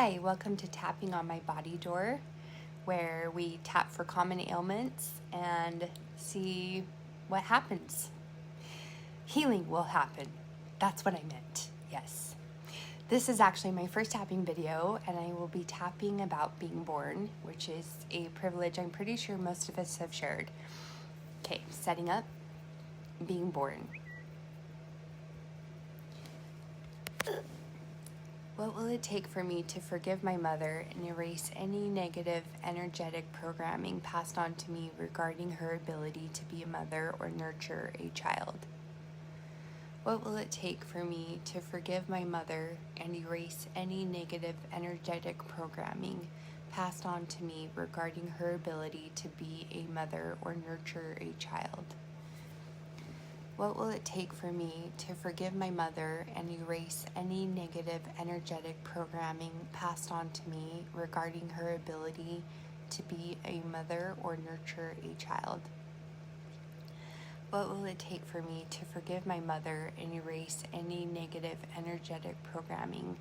Hi, welcome to Tapping on My Body Door, where we tap for common ailments and see what happens. Healing will happen. That's what I meant, yes. This is actually my first tapping video, and I will be tapping about being born, which is a privilege I'm pretty sure most of us have shared. Okay, setting up, being born. What will it take for me to forgive my mother and erase any negative energetic programming passed on to me regarding her ability to be a mother or nurture a child? What will it take for me to forgive my mother and erase any negative energetic programming passed on to me regarding her ability to be a mother or nurture a child? What will it take for me to forgive my mother and erase any negative energetic programming passed on to me regarding her ability to be a mother or nurture a child? What will it take for me to forgive my mother and erase any negative energetic programming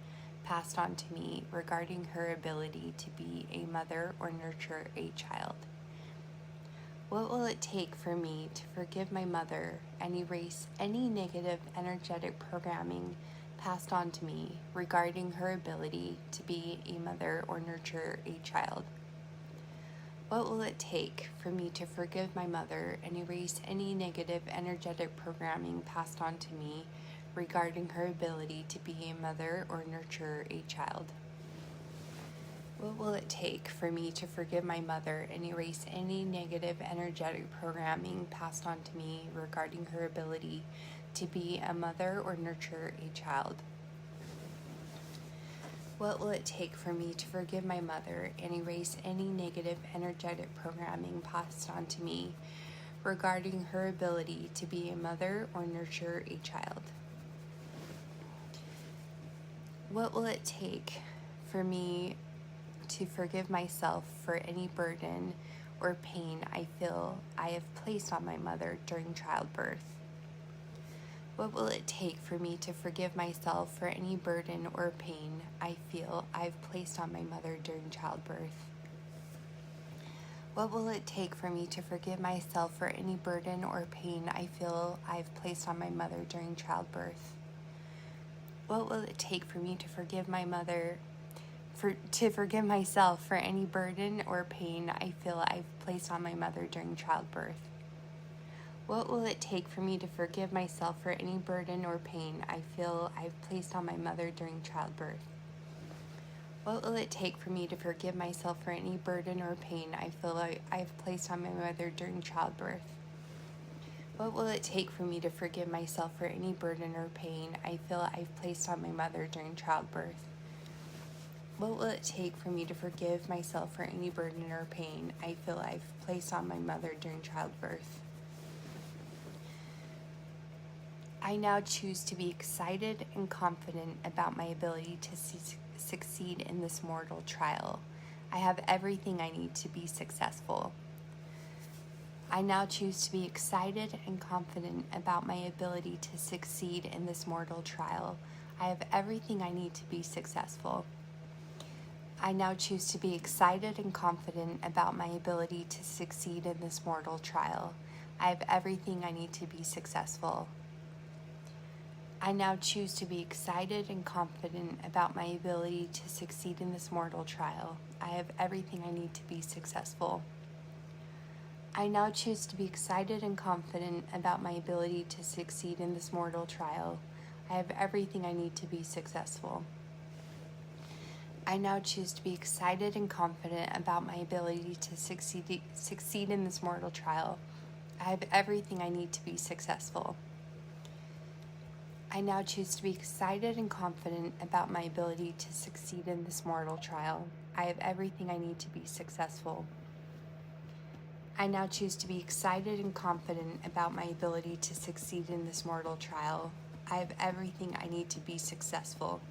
passed on to me regarding her ability to be a mother or nurture a child? What will it take for me to forgive my mother and erase any negative energetic programming passed on to me regarding her ability to be a mother or nurture a child? What will it take for me to forgive my mother and erase any negative energetic programming passed on to me regarding her ability to be a mother or nurture a child? What will it take for me to forgive my mother and erase any negative energetic programming passed on to me regarding her ability to be a mother or nurture a child? What will it take for me to forgive my mother and erase any negative energetic programming passed on to me regarding her ability to be a mother or nurture a child? What will it take for me to forgive myself for any burden or pain I feel I have placed on my mother during childbirth? What will it take for me to forgive myself for any burden or pain I feel I've placed on my mother during childbirth? What will it take for me to forgive myself for any burden or pain I feel I've placed on my mother during childbirth? What will it take for me to forgive my mother to forgive myself for any burden or pain I feel I've placed on my mother during childbirth? What will it take for me to forgive myself for any burden or pain I feel I've placed on my mother during childbirth? What will it take for me to forgive myself for any burden or pain I feel I've placed on my mother during childbirth? What will it take for me to forgive myself for any burden or pain I feel I've placed on my mother during childbirth? What will it take for me to forgive myself for any burden or pain I feel I've placed on my mother during childbirth? I now choose to be excited and confident about my ability to succeed in this mortal trial. I have everything I need to be successful. I now choose to be excited and confident about my ability to succeed in this mortal trial. I have everything I need to be successful. I now choose to be excited and confident about my ability to succeed in this mortal trial. I have everything I need to be successful. I now choose to be excited and confident about my ability to succeed in this mortal trial. I have everything I need to be successful. I now choose to be excited and confident about my ability to succeed in this mortal trial. I have everything I need to be successful. I now choose to be excited and confident about my ability to succeed in this mortal trial. I have everything I need to be successful. I now choose to be excited and confident about my ability to succeed in this mortal trial. I have everything I need to be successful. I now choose to be excited and confident about my ability to succeed in this mortal trial. I have everything I need to be successful.